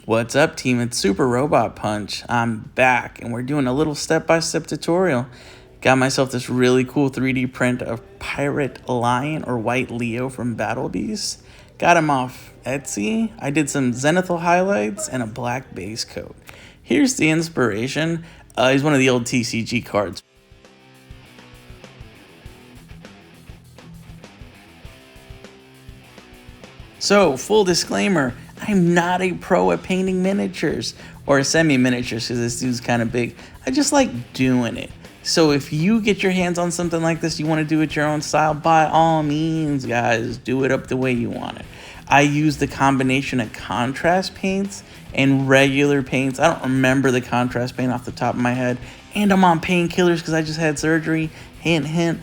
What's up, team? It's Super Robot Punch. I'm back, and we're doing a little step-by-step tutorial. Got myself this really cool 3D print of Pirate Lion or White Leo from Battle Beast. Got him off Etsy. I did some zenithal highlights and a black base coat. Here's the inspiration. He's one of the old TCG cards. So, full disclaimer, I'm not a pro at painting miniatures or semi-miniatures because this dude's kind of big. I just like doing it. So if you get your hands on something like this, you want to do it your own style, by all means, guys, do it up the way you want it. I use the combination of contrast paints and regular paints. I don't remember the contrast paint off the top of my head. And I'm on painkillers because I just had surgery. Hint, hint.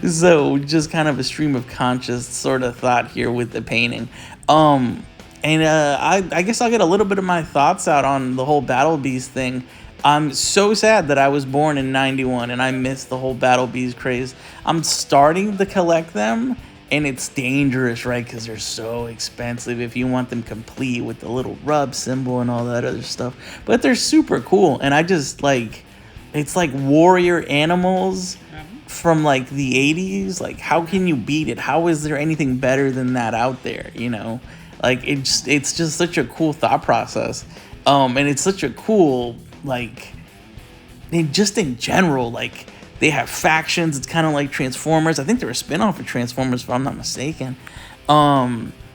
So just kind of a stream of conscious sort of thought here with the painting. I guess I'll get a little bit of my thoughts out on the whole Battle Beast thing. I'm so sad that I was born in 91 and I missed the whole Battle Beast craze. I'm starting to collect them, and it's dangerous, right? Because they're so expensive if you want them complete with the little rub symbol and all that other stuff. But they're super cool, and I just like, it's like warrior animals from like the 80s. Like, how can you beat it? How is there anything better than that out there, you know? Like, it's just such a cool thought process. And it's such a cool, like, just in general, like, they have factions. It's kind of like Transformers. I think they're a spin-off of Transformers, if I'm not mistaken.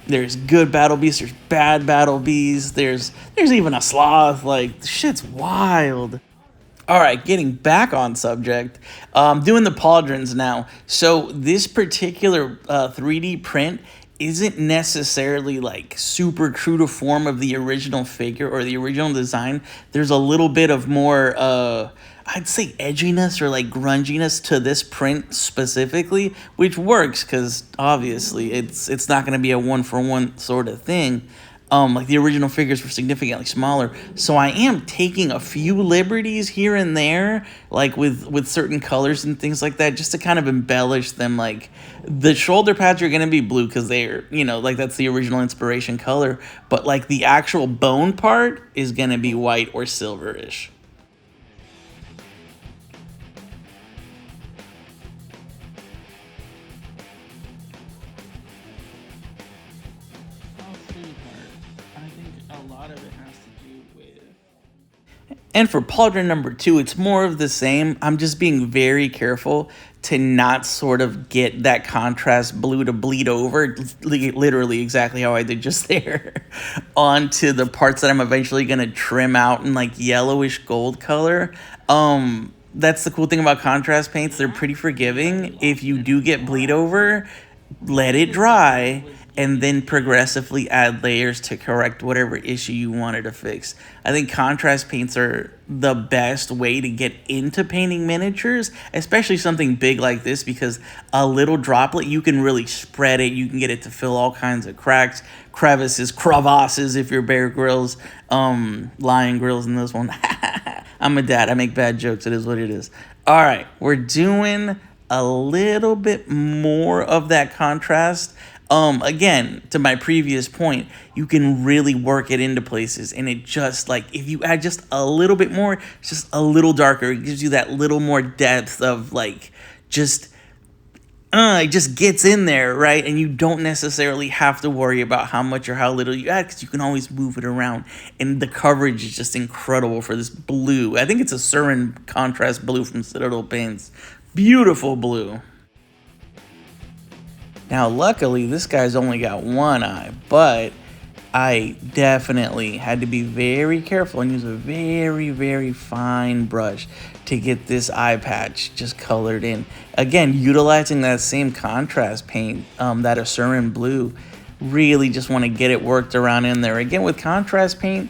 There's good Battle Beasts. There's bad Battle Beasts. There's even a sloth. Like, the shit's wild. All right, getting back on subject, doing the pauldrons now. So this particular 3D print isn't necessarily like super true to form of the original figure or the original design. There's a little bit of more, I'd say, edginess or like grunginess to this print specifically, which works because obviously it's not going to be a one-for-one sort of thing. Like the original figures were significantly smaller, so I am taking a few liberties here and there, like with certain colors and things like that, just to kind of embellish them. Like the shoulder pads are gonna be blue because they're, you know, like that's the original inspiration color, but like the actual bone part is gonna be white or silverish. And for pauldron number 2, it's more of the same. I'm just being very careful to not sort of get that contrast blue to bleed over, literally exactly how I did just there, onto the parts that I'm eventually going to trim out in like yellowish gold color. That's the cool thing about contrast paints. They're pretty forgiving. If you do get bleed over, let it dry, and then progressively add layers to correct whatever issue you wanted to fix. I think contrast paints are the best way to get into painting miniatures, especially something big like this, because a little droplet, you can really spread it. You can get it to fill all kinds of cracks, crevices, crevasses if you're Bear Grylls, Lion Grills in this one. I'm a dad. I make bad jokes. It is what it is. All right, we're doing a little bit more of that contrast. Again, to my previous point, you can really work it into places, and it just, like, if you add just a little bit more, it's just a little darker, it gives you that little more depth of, like, just, it just gets in there, right? And you don't necessarily have to worry about how much or how little you add, because you can always move it around, and the coverage is just incredible for this blue. I think it's a Surin contrast blue from Citadel Paints. Beautiful blue. Now, luckily, this guy's only got one eye, but I definitely had to be very careful and use a very, very fine brush to get this eye patch just colored in. Again, utilizing that same contrast paint, that Asuran blue, really just want to get it worked around in there. Again, with contrast paint,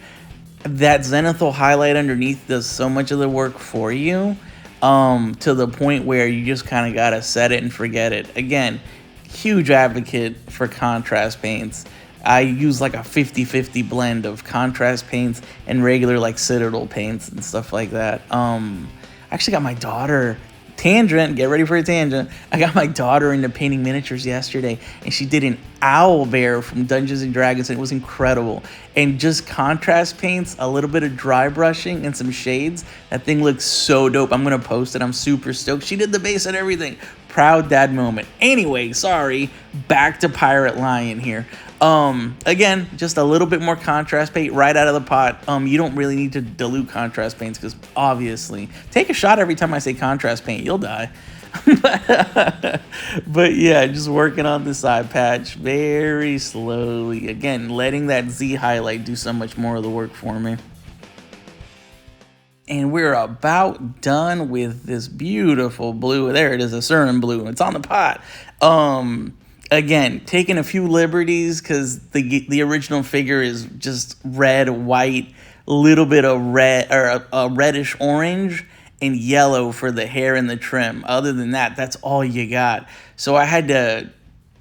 that zenithal highlight underneath does so much of the work for you, to the point where you just kind of got to set it and forget it. Again, huge advocate for contrast paints. I use like a 50-50 blend of contrast paints and regular like Citadel paints and stuff like that. I actually got my daughter tangent, get ready for a tangent. I got my daughter into painting miniatures yesterday, and she did an owl bear from Dungeons and Dragons, and it was incredible. And just contrast paints, a little bit of dry brushing, and some shades. That thing looks so dope. I'm gonna post it. I'm super stoked. She did the base and everything. Proud dad moment. Anyway, sorry. Back to Pirate Lion here. Again, just a little bit more contrast paint right out of the pot. You don't really need to dilute contrast paints because obviously, take a shot every time I say contrast paint, you'll die. But yeah, just working on this eye patch very slowly. Again, letting that Z highlight do so much more of the work for me. And we're about done with this beautiful blue. There it is, a Surin blue. It's on the pot. Again, taking a few liberties because the original figure is just red, white, little bit of red or a reddish orange, and yellow for the hair and the trim. Other than that, that's all you got. So I had to,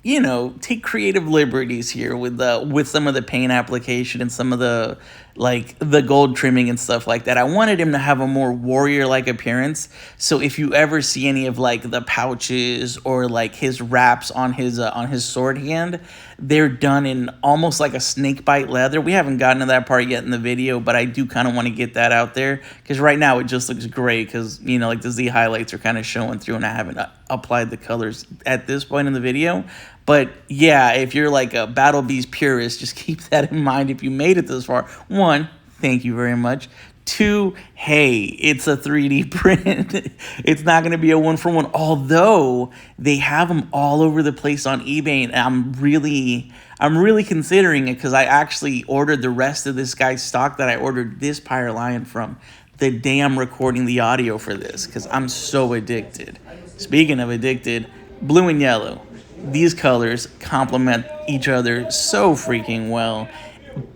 you know, take creative liberties here with some of the paint application and some of the the gold trimming and stuff like that. I wanted him to have a more warrior-like appearance. So if you ever see any of the pouches or his wraps on his sword hand, they're done in almost like a snake bite leather. We haven't gotten to that part yet in the video, but I do kind of want to get that out there because right now it just looks great because, you know, the Z highlights are kind of showing through and I haven't applied the colors at this point in the video. But yeah, if you're a Battle Beast purist, just keep that in mind if you made it this far. One, thank you very much. Two, hey, it's a 3D print. It's not going to be a one-for-one, although they have them all over the place on eBay, and I'm really considering it because I actually ordered the rest of this guy's stock that I ordered this Pirate Lion from the day I'm recording the audio for this because I'm so addicted. Speaking of addicted, blue and yellow. These colors complement each other so freaking well,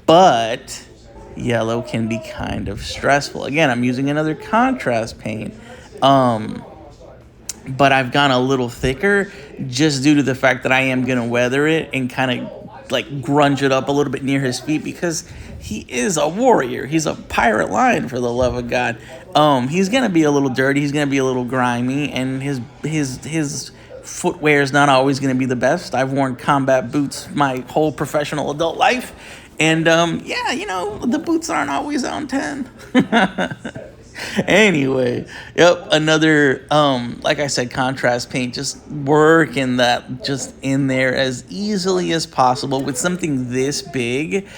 but yellow can be kind of stressful. Again, I'm using another contrast paint, but I've gone a little thicker just due to the fact that I am going to weather it and kind of grunge it up a little bit near his feet because he is a warrior. He's a pirate lion, for the love of God. He's going to be a little dirty. He's going to be a little grimy, and his footwear is not always going to be the best. I've worn combat boots my whole professional adult life, and yeah, you know, the boots aren't always on 10. Anyway, yep, another like I said, contrast paint, just working that just in there as easily as possible. With something this big,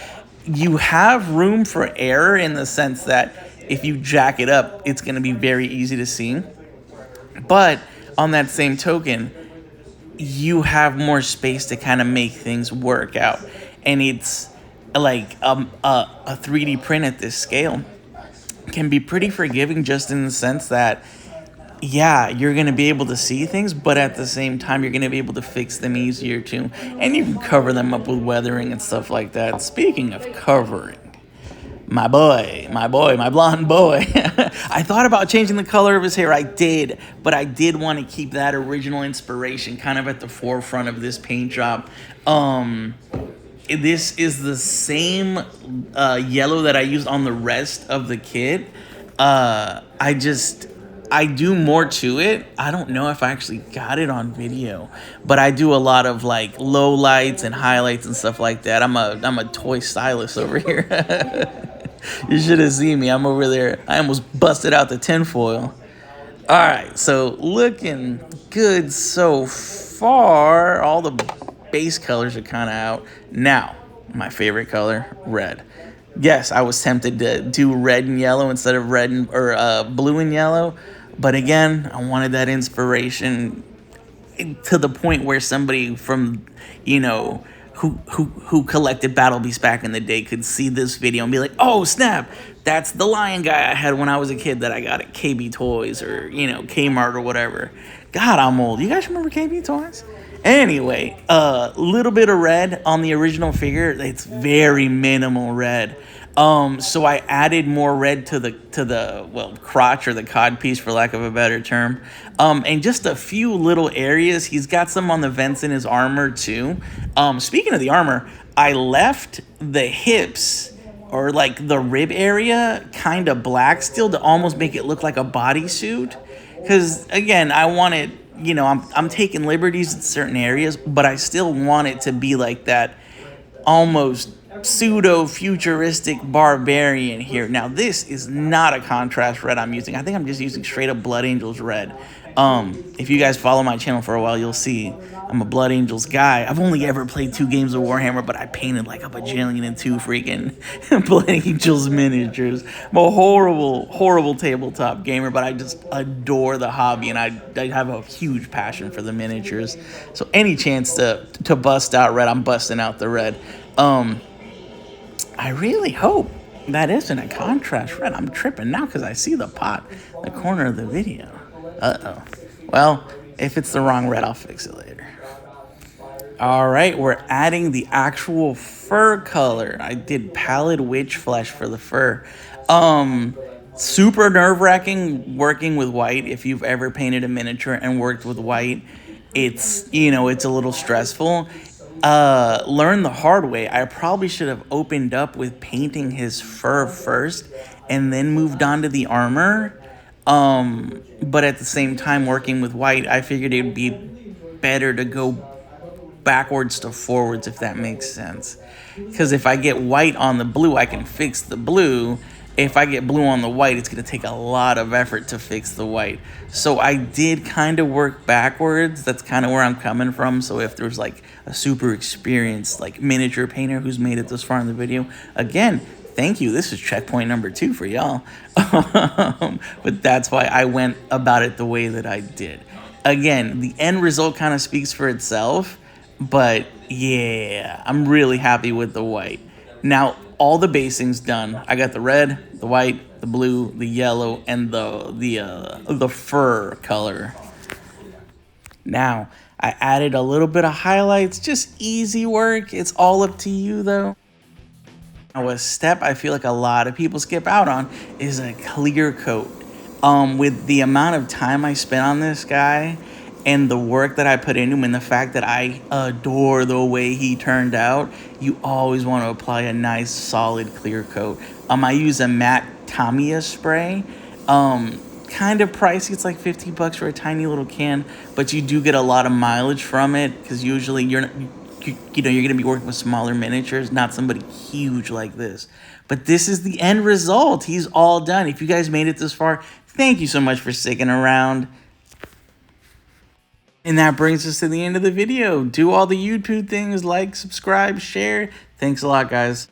you have room for error in the sense that if you jack it up, it's going to be very easy to see. But on that same token, you have more space to kind of make things work out. And it's like a 3D print at this scale can be pretty forgiving, just in the sense that, yeah, you're going to be able to see things, but at the same time, you're going to be able to fix them easier too. And you can cover them up with weathering and stuff like that. Speaking of covering, my blonde boy. I thought about changing the color of his hair. I did, but I did want to keep that original inspiration kind of at the forefront of this paint job. This is the same yellow that I used on the rest of the kit. I do more to it. I don't know if I actually got it on video, but I do a lot of low lights and highlights and stuff like that. I'm a toy stylist over here. You should have seen me. I'm over there. I almost busted out the tinfoil. All right, so looking good so far. All the base colors are kind of out. Now, my favorite color, red. Yes, I was tempted to do red and yellow instead of blue and yellow. But again, I wanted that inspiration to the point where somebody from, you know, who collected Battle Beasts back in the day could see this video and be like, oh, snap, that's the lion guy I had when I was a kid that I got at KB Toys or, you know, Kmart or whatever. God, I'm old. You guys remember KB Toys? Anyway, little bit of red on the original figure. It's very minimal red. So I added more red to the crotch or the cod piece, for lack of a better term. And just a few little areas. He's got some on the vents in his armor too. Speaking of the armor, I left the hips or the rib area kind of black still to almost make it look like a bodysuit. Because again, I want it, you know, I'm taking liberties in certain areas, but I still want it to be like that almost pseudo futuristic barbarian here. Now, this is not a contrast red I'm using. I think I'm just using straight up Blood Angels red. If you guys follow my channel for a while, you'll see I'm a Blood Angels guy. I've only ever played 2 games of Warhammer, but I painted like a bajillion and 2 freaking Blood Angels miniatures. I'm a horrible tabletop gamer, but I just adore the hobby, and I have a huge passion for the miniatures. So any chance to bust out red, I'm busting out the red. I really hope that isn't a contrast red. I'm tripping now because I see the pot in the corner of the video. Uh-oh. Well, if it's the wrong red, I'll fix it later. All right, we're adding the actual fur color. I did pallid witch flesh for the fur. Super nerve-wracking working with white. If you've ever painted a miniature and worked with white, it's, you know, it's a little stressful. Learn the hard way. I probably should have opened up with painting his fur first and then moved on to the armor. But at the same time, working with white, I figured it would be better to go backwards to forwards, if that makes sense. Because if I get white on the blue, I can fix the blue. If I get blue on the white, it's going to take a lot of effort to fix the white. So I did kind of work backwards. That's kind of where I'm coming from. So if there's like a super experienced like miniature painter who's made it this far in the video, again, thank you. This is checkpoint number 2 for y'all. But that's why I went about it the way that I did. Again, the end result kind of speaks for itself. But yeah, I'm really happy with the white. Now, all the basing's done. I got the red, the white, the blue, the yellow, and the fur color. Now, I added a little bit of highlights, just easy work. It's all up to you though. Now, a step I feel like a lot of people skip out on is a clear coat. With the amount of time I spent on this guy and the work that I put into him and the fact that I adore the way he turned out, you always want to apply a nice solid clear coat. I use a matte Tamiya spray. Kind of pricey. It's like 50 bucks for a tiny little can, but you do get a lot of mileage from it because usually you're going to be working with smaller miniatures, not somebody huge like this. But this is the end result. He's all done. If you guys made it this far, thank you so much for sticking around. And that brings us to the end of the video. Do all the YouTube things, like, subscribe, share. Thanks a lot, guys.